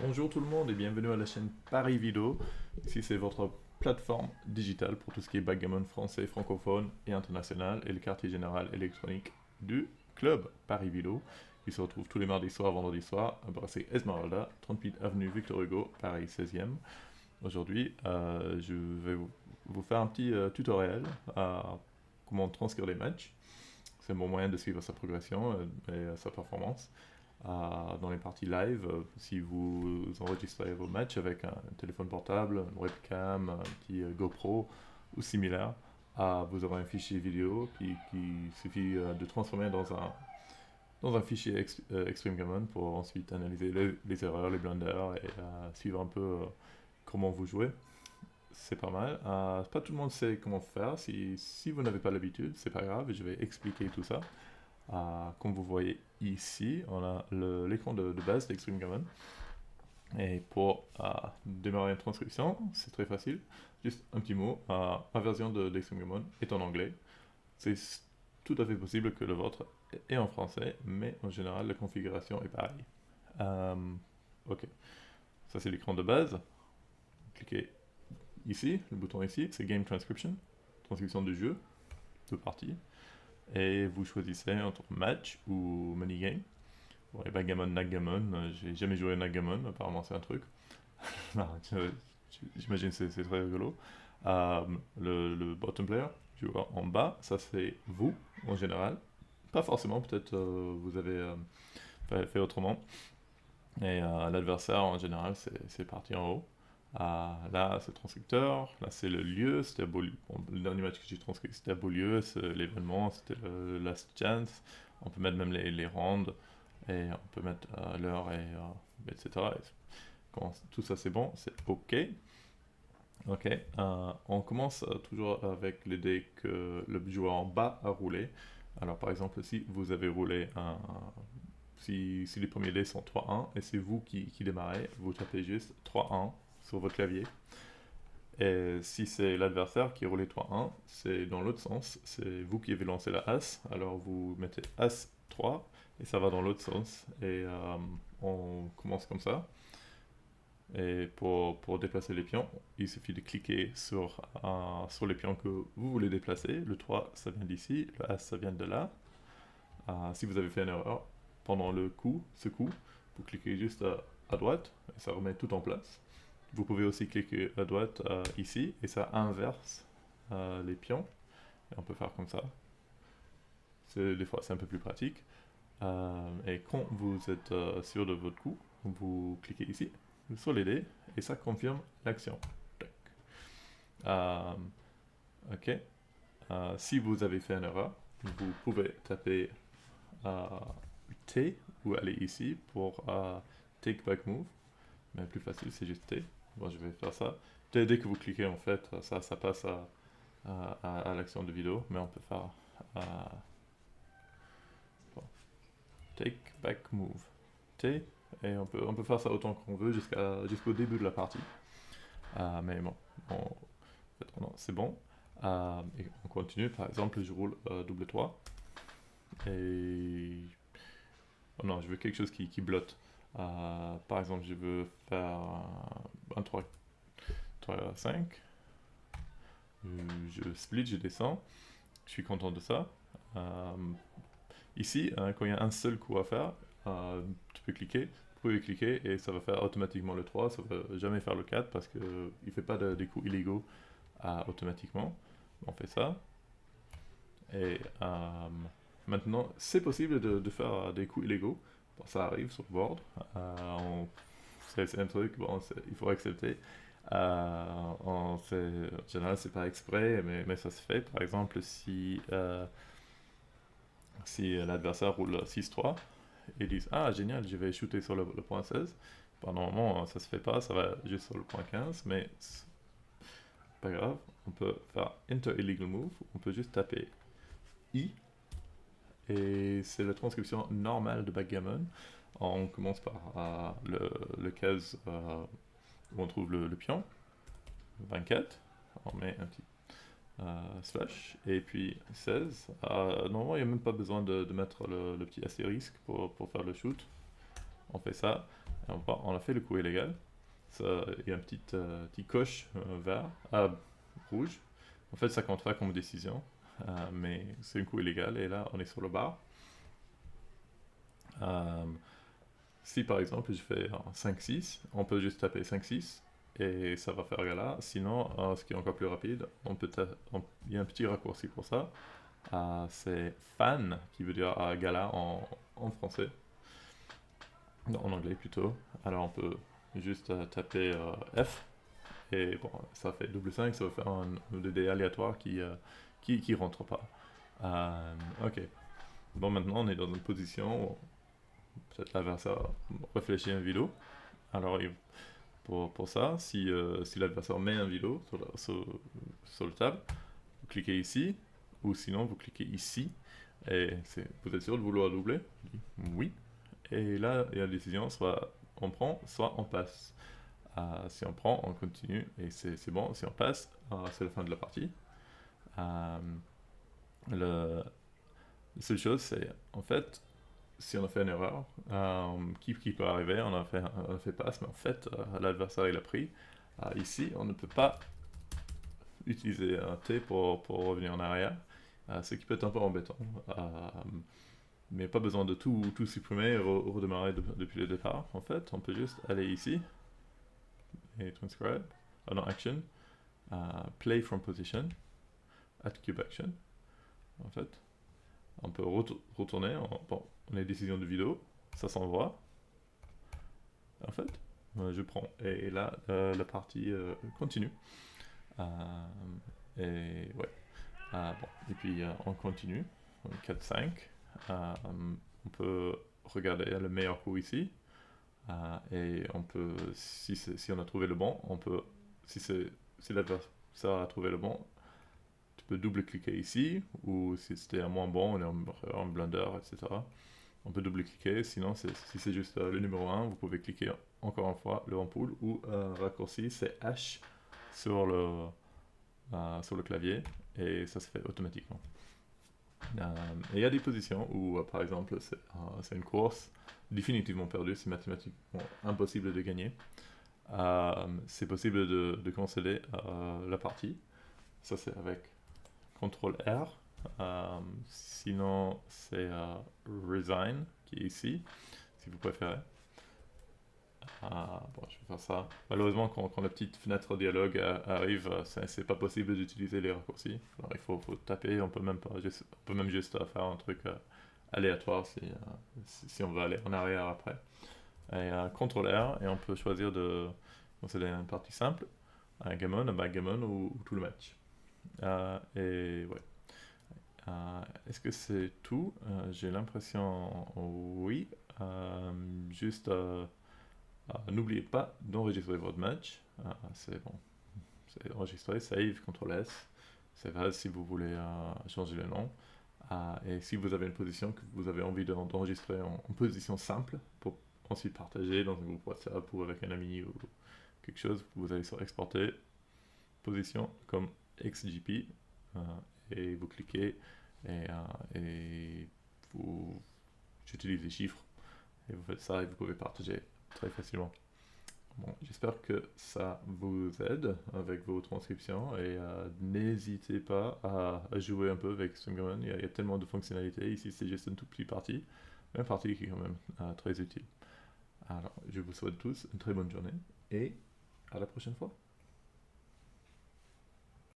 Bonjour tout le monde et bienvenue à la chaîne Paris Vidéo. Ici c'est votre plateforme digitale pour tout ce qui est backgammon français, francophone et international et le quartier général électronique du club Paris Vidéo qui se retrouve tous les mardis soirs, vendredis soirs à Brasserie Esmeralda, 38 avenue Victor Hugo, Paris 16e. Aujourd'hui, je vais vous faire un petit tutoriel à comment transcrire les matchs. C'est un bon moyen de suivre sa progression et sa performance dans les parties live. Si vous enregistrez vos matchs avec un téléphone portable, une webcam, un petit GoPro ou similaire, vous aurez un fichier vidéo qui suffit de transformer dans un fichier Extreme Common pour ensuite analyser les erreurs, les blunders et suivre un peu comment vous jouez. C'est pas mal. Pas tout le monde sait comment faire. Si vous n'avez pas l'habitude, c'est pas grave, je vais expliquer tout ça. Comme vous voyez ici, on a l'écran de base d'Extreme Common. Et pour démarrer une transcription, c'est très facile. Juste un petit mot, ma version d'Extreme Common est en anglais. C'est tout à fait possible que le vôtre est en français, mais en général, la configuration est pareille. Ok, ça c'est l'écran de base. Cliquez ici, le bouton ici, c'est Game Transcription, transcription de jeu, de partie. Et vous choisissez entre match ou minigame. Bon, et backgammon, nackgammon, j'ai jamais joué à nackgammon, apparemment c'est un truc. Non, j'imagine que c'est très rigolo. Le bottom player, joueur en bas, ça c'est vous en général. Pas forcément, peut-être vous avez fait autrement. Et l'adversaire en général c'est parti en haut. Là c'est transcripteur, là c'est le lieu, c'était bon, le dernier match que j'ai transcrit c'était à Beaulieu, l'événement, c'était le last chance. On peut mettre même les rounds et on peut mettre l'heure etc. Et quand tout ça c'est bon, c'est OK. Ok, on commence toujours avec les dés que le joueur en bas a roulé. Alors par exemple, si vous avez roulé si les premiers dés sont 3-1 et c'est vous qui démarrez, vous tapez juste 3-1 sur votre clavier. Et si c'est l'adversaire qui a roulé 3-1, c'est dans l'autre sens, c'est vous qui avez lancé la As, alors vous mettez As 3 et ça va dans l'autre sens. Et on commence comme ça. Et pour déplacer les pions, il suffit de cliquer sur les pions que vous voulez déplacer. Le 3, ça vient d'ici, le As, ça vient de là. Si vous avez fait une erreur pendant ce coup, vous cliquez juste à droite et ça remet tout en place. Vous pouvez aussi cliquer à droite ici et ça inverse les pions. Et on peut faire comme ça. Des fois, c'est un peu plus pratique. Et quand vous êtes sûr de votre coup, vous cliquez ici sur les dés et ça confirme l'action. Ok. Si vous avez fait une erreur, vous pouvez taper T ou aller ici pour Take Back Move. Mais plus facile, c'est juste T. Bon, je vais faire ça. Dès que vous cliquez, en fait, ça passe à l'action de vidéo, mais on peut faire bon, Take Back Move. T, et on peut faire ça autant qu'on veut jusqu'au début de la partie. Mais bon, en fait, c'est bon. Et on continue, par exemple, je roule double 3. Et. Oh non, je veux quelque chose qui blotte. Par exemple, je veux faire un 3, 5. Je split, je descends. Je suis content de ça. Ici, quand il y a un seul coup à faire, tu peux cliquer. Vous pouvez cliquer et ça va faire automatiquement le 3, ça ne va jamais faire le 4 parce qu'il ne fait pas des coups illégaux automatiquement. On fait ça. Et maintenant, c'est possible de faire des coups illégaux. Bon, ça arrive sur board. C'est un truc, bon, il faut accepter. En général, c'est pas exprès, mais ça se fait. Par exemple, si l'adversaire roule 6-3, et disent ah génial, je vais shooter sur le point 16. Bon, normalement, ça se fait pas, ça va juste sur le point 15, mais c'est pas grave. On peut faire Enter Illegal Move, on peut juste taper I, et c'est la transcription normale de backgammon. On commence par le case où on trouve le pion, 24, on met un petit slash, et puis 16. Normalement, il n'y a même pas besoin de mettre le petit astérisque pour faire le shoot. On fait ça. On a fait le coup illégal. Il y a un petit coche vert, rouge. En fait, ça compte pas comme décision, mais c'est un coup illégal. Et là, on est sur le bar. Euh, Si par exemple je fais un 5-6, on peut juste taper 5-6 et ça va faire gala. Sinon, ce qui est encore plus rapide, il y a un petit raccourci pour ça. C'est fan, qui veut dire gala en français, non, en anglais plutôt. Alors on peut juste taper F et bon, ça fait double 5, ça va faire un dé aléatoire qui rentre pas. Ok. Bon, maintenant on est dans une position où peut-être l'adversaire réfléchit un vélo. Alors pour ça, si l'adversaire met un vélo sur le table, vous cliquez ici, ou sinon vous cliquez ici, et vous êtes sûr de vouloir doubler? Oui. Et là, il y a la décision, soit on prend, soit on passe. Si on prend, on continue, et c'est bon. Si on passe, c'est la fin de la partie. Euh, la seule chose, c'est, en fait, si on a fait une erreur, qui peut arriver, on a fait passe, mais en fait, l'adversaire il a pris. Ici, on ne peut pas utiliser un T pour revenir en arrière, ce qui peut être un peu embêtant. Mais pas besoin de tout supprimer et redémarrer depuis le départ. En fait, on peut juste aller ici et transcribe, non, action, play from position, at cube action. En fait, on peut retourner. Bon, on a une décision de vidéo, ça s'envoie. En fait, je prends. Et là, la partie continue. Et ouais. Bon. Et puis on continue. 4-5. On peut regarder le meilleur coup ici. Et on peut, si on a trouvé le bon, on peut, si l'adversaire a trouvé le bon, tu peux double-cliquer ici, ou si c'était un moins bon, on est en blunder, etc. On peut double-cliquer, sinon si c'est juste le numéro 1, vous pouvez cliquer encore une fois le ampoule, ou raccourci, c'est H sur le clavier, et ça se fait automatiquement. Et il y a des positions où, par exemple, c'est une course définitivement perdue, c'est mathématiquement impossible de gagner. C'est possible de canceller la partie. Ça, c'est avec CTRL R. Sinon, c'est Resign qui est ici, si vous préférez. Bon, je vais faire ça. Malheureusement, quand la petite fenêtre dialogue arrive, c'est pas possible d'utiliser les raccourcis. Alors, il faut taper, on peut même juste faire un truc aléatoire si on veut aller en arrière après. Et CTRL R, et on peut choisir de considérer une partie simple, un gammon, un backgammon ou tout le match. Et ouais. Est-ce que c'est tout? J'ai l'impression oui. Juste n'oubliez pas d'enregistrer votre match. C'est bon. C'est enregistré, save, CTRL S. C'est vrai si vous voulez changer le nom. Et si vous avez une position que vous avez envie d'enregistrer en position simple pour ensuite partager dans un groupe WhatsApp ou avec un ami ou quelque chose, vous allez sur exporter position comme XGP et vous cliquez et j'utilise les chiffres et vous faites ça et vous pouvez partager très facilement. Bon, j'espère que ça vous aide avec vos transcriptions et n'hésitez pas à jouer un peu avec Stringman. Il y a tellement de fonctionnalités. Ici, c'est juste une toute petite partie, mais une partie qui est quand même très utile. Alors, je vous souhaite tous une très bonne journée et à la prochaine fois.